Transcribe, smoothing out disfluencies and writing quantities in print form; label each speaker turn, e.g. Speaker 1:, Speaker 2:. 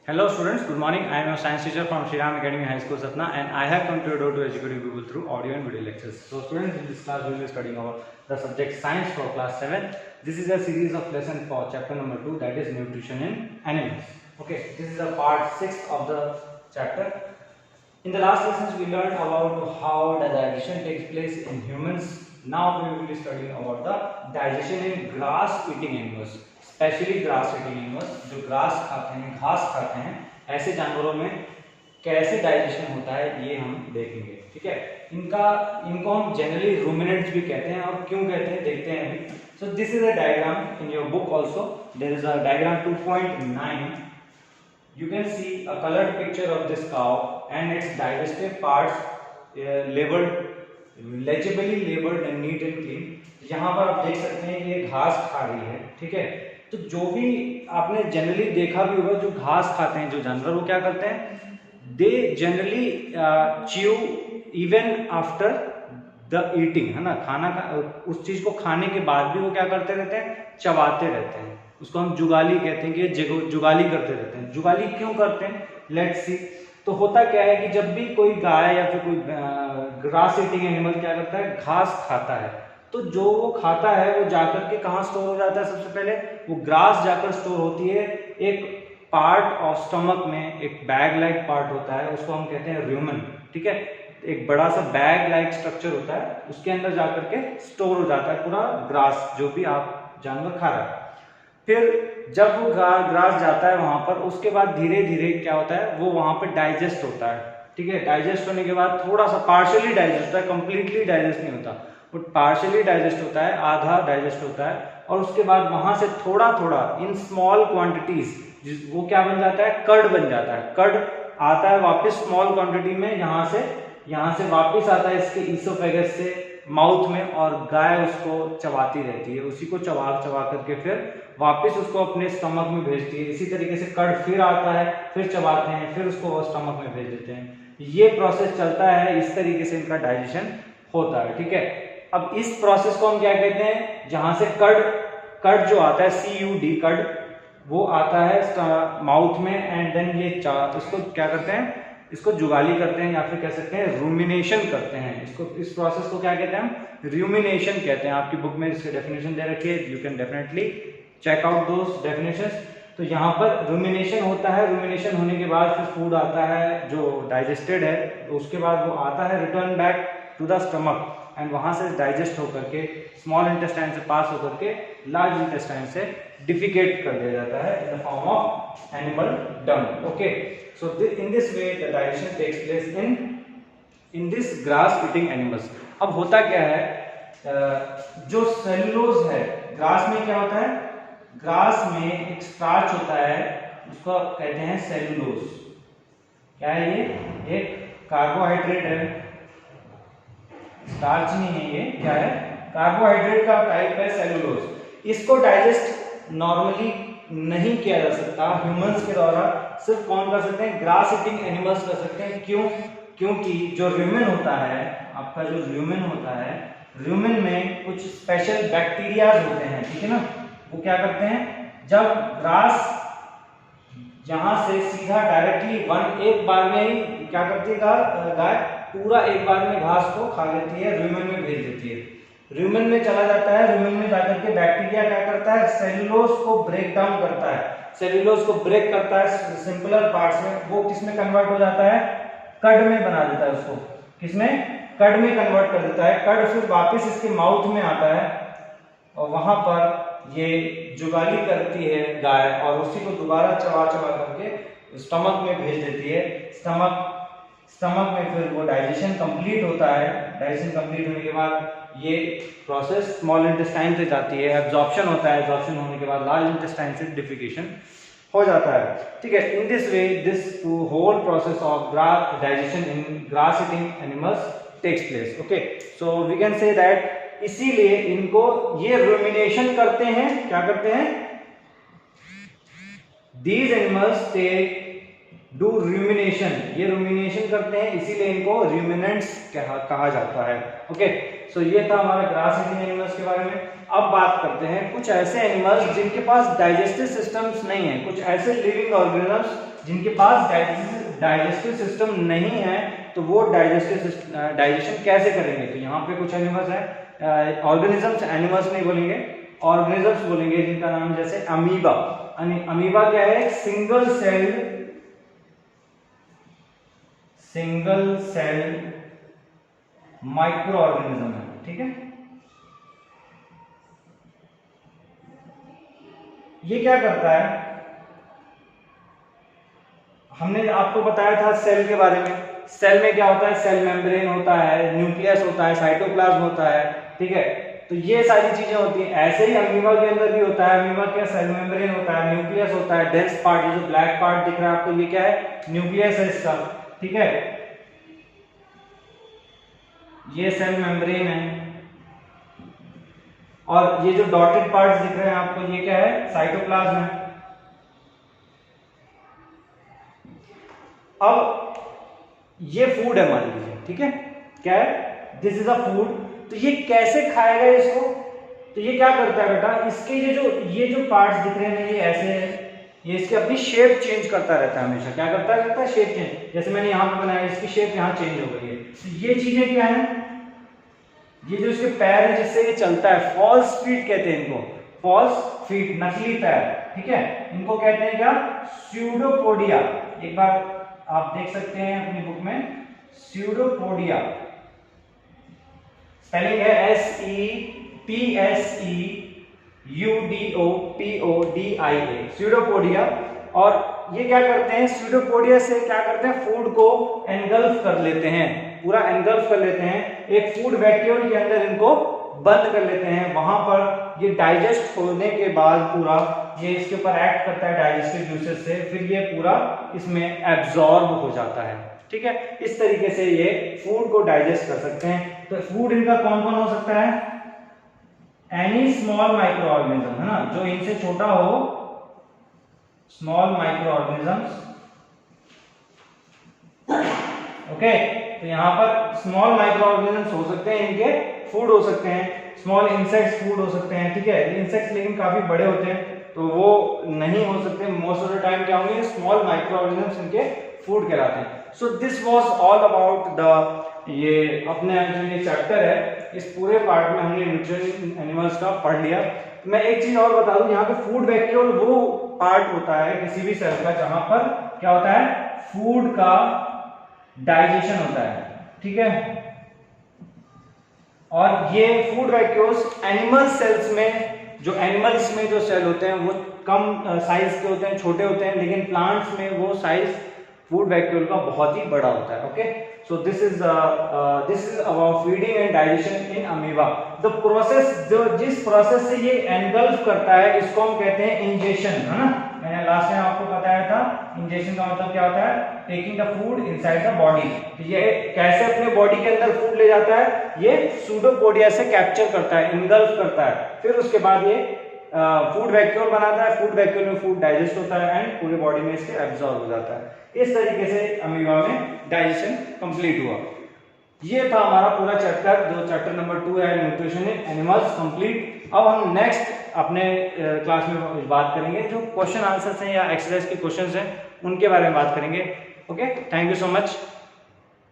Speaker 1: Hello students, good morning. I am a science teacher from Shri Ram Academy High School Satna and I have come to your door to educate you people through audio and video lectures. So students, in this class we will be studying about the subject science for class 7. This is a series of lesson for chapter number 2, that is nutrition in animals. Okay, this is a part 6 of the chapter. In the last lessons we learned about how the digestion takes place in humans. Now we will be studying about the digestion in grass eating animals. Specially grass eating animals जो grass खाते हैं, घास खाते हैं, ऐसे जानवरों में कैसे डाइजेशन होता है ये हम देखेंगे। ठीक है, इनको हम जनरली रूमिनेंट्स भी कहते हैं, और क्यों कहते हैं देखते हैं अभी। So this is a diagram in your book also, there is a diagram 2.9. you can see a colored picture of this cow and its digestive parts legibly labeled and neat and clean. यहाँ पर आप देख सकते हैं कि ये घास खा रही है। ठीक है, तो जो भी आपने जनरली देखा भी होगा, जो घास खाते हैं जो जानवर, वो क्या करते हैं, they generally chew even after the eating, है ना। खाना उस चीज को खाने के बाद भी वो क्या करते रहते हैं, चबाते रहते हैं। उसको हम जुगाली कहते हैं कि जुगाली करते रहते हैं। जुगाली क्यों करते हैं, लेट्स सी। तो होता क्या है कि जब भी कोई गाय या फिर कोई ग्रास ईटिंग एनिमल क्या करता है, घास खाता है, तो जो वो खाता है वो जाकर के कहाँ स्टोर हो जाता है, सबसे पहले वो ग्रास जाकर स्टोर होती है एक पार्ट ऑफ स्टमक में, एक बैग लाइक पार्ट होता है, उसको हम कहते हैं र्यूमन। ठीक है, एक बड़ा सा बैग लाइक स्ट्रक्चर होता है, उसके अंदर जाकर के स्टोर हो जाता है पूरा ग्रास जो भी आप जानवर खा रहा है। फिर जब वो ग्रास जाता है वहां पर, उसके बाद धीरे धीरे क्या होता है, वो वहां पर डाइजेस्ट होता है। ठीक है, डाइजेस्ट होने के बाद थोड़ा सा पार्शियली डाइजेस्ट होता है, कंप्लीटली डाइजेस्ट नहीं होता, वो पार्शियली डाइजेस्ट होता है, आधा डाइजेस्ट होता है, और उसके बाद वहां से थोड़ा थोड़ा इन स्मॉल क्वांटिटीज वो क्या बन जाता है, कर्ड बन जाता है। कर्ड आता है वापस स्मॉल क्वांटिटी में, यहाँ से वापस आता है इसके ईसोफेगस से माउथ में, और गाय उसको चबाती रहती है, उसी को चबा करके फिर वापस उसको अपने स्टमक में भेजती है। इसी तरीके से कर्ड फिर आता है, फिर चबाते हैं, फिर उसको वो स्टमक में भेज देते हैं। ये प्रोसेस चलता है, इस तरीके से इनका डाइजेशन होता है। ठीक है, अब इस प्रोसेस को हम क्या कहते हैं, जहां से कर्ड जो आता है, CUD कर्ड, वो आता है माउथ में, एंड देन ये इसको क्या करते हैं, इसको जुगाली करते हैं, या फिर कह सकते हैं रूमिनेशन करते हैं। इस प्रोसेस को क्या कहते हैं हम, रूमिनेशन कहते हैं। आपकी बुक में इसकी डेफिनेशन दे रखी है, you can definitely check out those definitions. तो यहाँ पर रूमिनेशन होता है, रूमिनेशन होने के बाद फिर फूड आता है जो डाइजेस्टेड है, उसके बाद वो आता है return back to the stomach, and वहां से डाइजेस्ट होकर के स्मॉल इंटेस्टाइन से पास होकर के लार्ज इंटेस्टाइन से डिफिकेट कर दिया जाता है in the form of animal dung. Okay, so in this way the digestion takes place in this grass eating animals. अब होता क्या है, जो सेलुलोज है ग्रास में, क्या होता है, ग्रास में एक स्टार्च होता है, उसको कहते हैं सेलुलोज। क्या है ये, एक कार्बोहाइड्रेट है, स्टार्च नहीं है, ये क्या है, कार्बोहाइड्रेट का टाइप है सेलुलोज। इसको डाइजेस्ट नॉर्मली नहीं किया जा सकता ह्यूमंस के द्वारा, सिर्फ कौन कर सकते हैं, ग्रास ईटिंग एनिमल्स कर सकते हैं। क्यों, क्योंकि जो र्यूमेन होता है, आपका जो र्यूमेन होता है, र्यूमेन में कुछ स्पेशल बैक्टीरियाज होते हैं। ठीक है ना, वो क्या करते हैं, जब ग्रास जहां से सीधा डायरेक्टली एक बार में ही क्या करती है गाय, पूरा एक बार में घास को खा लेती है, र्यूमेन में भेज देती है, र्यूमेन में चला जाता है। र्यूमेन में जाकर के बैक्टीरिया क्या करता है, सेलुलोज को ब्रेक डाउन करता है, सेलुलोज को ब्रेक करता है सिंपलर पार्ट्स में, वो किसमें कन्वर्ट हो जाता है, कर्ड में बना देता है उसको, किसमें, कर्ड में कन्वर्ट कर देता है। कर्ड फिर वापस इसके माउथ में आता है, और वहां पर ये जुगाली करती है गाय, और उसी को दोबारा चबा करके स्टमक में भेज देती है। स्टमक में फिर वो डाइजेशन कंप्लीट होता है। डाइजेशन कंप्लीट होने के बाद ये प्रोसेस स्मॉल इंटेस्टाइन से जाती है, एब्जॉर्प्शन होता है, एब्जॉर्प्शन होने के बाद लार्ज इंटेस्टाइन से डिफिकेशन हो जाता है। ठीक है, in this way this whole process of digestion in grass eating animals takes place. Okay, so we can say that इसीलिए इनको ये रूमिनेशन करते हैं, क्या करते हैं, these animals take do rumination, ये रूमिनेशन करते हैं, इसीलिए इनको रूमिनेंट्स कहा जाता है। ओके, सो ये था हमारा ग्रास ईटिंग एनिमल्स के बारे में। अब बात करते हैं कुछ ऐसे एनिमल्स जिनके पास डाइजेस्टिव सिस्टम्स नहीं है, कुछ ऐसे लिविंग ऑर्गेनिजम्स जिनके पास डाइजेस्टिव सिस्टम नहीं है, तो वो डाइजेशन कैसे करेंगे। तो यहाँ पे कुछ एनिमल्स हैं, ऑर्गेनिजम्स, एनिमल्स नहीं बोलेंगे, ऑर्गेनिजम्स बोलेंगे, जिनका नाम जैसे अमीबा। अमीबा क्या है, सिंगल सेल माइक्रो ऑर्गेनिज्म है, ठीक है। ये क्या करता है, हमने आपको बताया था सेल के बारे में। सेल में क्या होता है, सेल मेम्ब्रेन होता है, न्यूक्लियस होता है, साइटोप्लाज्म होता है, ठीक है। तो ये सारी चीजें होती हैं। ऐसे ही अमीबा के अंदर भी होता है। अमीबा क्या, सेल मेम्ब्रेन होता है, न्यूक्लियस होता है, डेंस पार्ट, ये जो ब्लैक पार्ट दिख रहा है आपको, ये क्या है, न्यूक्लियस है इसका, ठीक है। ये सेल मेम्ब्रेन है, और ये जो डॉटेड पार्ट्स दिख रहे हैं आपको, ये क्या है, साइटोप्लाज्म है। अब ये फूड है मान लीजिए, ठीक है, क्या है, दिस इज अ फूड। तो ये कैसे खाएगा इसको, तो ये क्या करता है बेटा, इसके ये जो पार्ट्स दिख रहे हैं ये ऐसे है, ये इसकी अपनी शेप चेंज करता रहता है हमेशा। क्या करता है शेप चेंज। जैसे मैंने यहाँ पे बनाया, इसकी शेप यहाँ चेंज हो गई है। तो ये चीजें क्या है, ये जो इसके पैर है जिससे ये चलता है, फॉल्स फीट कहते हैं इनको, फॉल्स फीट, नकली पैर, ठीक है। इनको कहते हैं क्या, स्यूडोपोडिया। एक बार आप देख सकते हैं अपनी बुक में, स्यूडोपोडिया, स्पेलिंग है SEPSEUDOPODIA, स्यूडोपोडिया। और ये क्या करते हैं, स्यूडोपोडिया से क्या करते हैं, फूड को एनगल्फ कर लेते हैं, पूरा एनगल्फ कर लेते हैं, एक फूड वैक्यूल के अंदर इनको बंद कर लेते हैं। वहां पर ये डाइजेस्ट होने के बाद पूरा ये इसके ऊपर एक्ट करता है डाइजेस्टिव जूसेस से, फिर ये पूरा इसमें एब्जॉर्ब हो जाता है, ठीक है। इस तरीके से ये फूड को डाइजेस्ट कर सकते हैं। तो फूड इनका कौन कौन हो सकता है, एनी स्मॉल माइक्रो ऑर्गेनिज्म, है ना, जो इनसे छोटा हो, स्मॉल माइक्रो ऑर्गेनिजम्स, ओके। तो यहाँ पर स्मॉल माइक्रो ऑर्गेनिजम्स हो सकते हैं, इनके फूड हो सकते हैं। स्मॉल इंसेक्ट्स फूड हो सकते हैं, ठीक है। इंसेक्ट्स लेकिन काफी बड़े होते हैं तो वो नहीं हो सकते। मोस्ट ऑफ द टाइम क्या होंगे, स्मॉल माइक्रो ऑर्गेनिजम्स इनके फूड कहलाते हैं। So this was all about the, ये अपने जो ये चैप्टर है, इस पूरे पार्ट में हमने न्यूट्रिशन एनिमल्स का पढ़ लिया। मैं एक चीज और बता दूं, यहाँ पे फूड वैक्यूल वो पार्ट होता है किसी भी सेल का जहां पर क्या होता है, फूड का डाइजेशन होता है, ठीक है। और ये फूड वैक्यूल्स एनिमल सेल्स में, जो एनिमल्स में जो सेल होते हैं वो कम साइज के होते हैं, छोटे होते हैं, लेकिन प्लांट्स में वो साइज फूड वैक्यूल का बहुत ही बड़ा होता है, okay. So this is about feeding and digestion in amoeba. The process, जो जिस प्रोसेस से ये एनगल्फ करता है, इसको हम कहते हैं इंजेशन, है ना। मैंने लास्ट टाइम आपको बताया था, इंजेशन का मतलब क्या होता है, taking the food inside the body. तो ये कैसे अपने बॉडी के अंदर फूड ले जाता है, ये सूडोपोडिया से कैप्चर करता है, इनगल्फ करता है, फिर उसके बाद ये फूड वैक्यूल बनाता है। फूड वैक्यूल में फूड डाइजेस्ट होता है एंड पूरे बॉडी में इसके एब्जॉर्ब हो जाता है। इस तरीके से अमीबा में डाइजेशन कंप्लीट हुआ। ये था हमारा पूरा चैप्टर, जो चैप्टर नंबर 2 है, न्यूट्रिशन इन एनिमल्स, कंप्लीट। अब हम नेक्स्ट अपने क्लास में बात करेंगे जो क्वेश्चन आंसर्स हैं या एक्सरसाइज के क्वेश्चंस हैं, उनके बारे में बात करेंगे, okay. Thank you so much.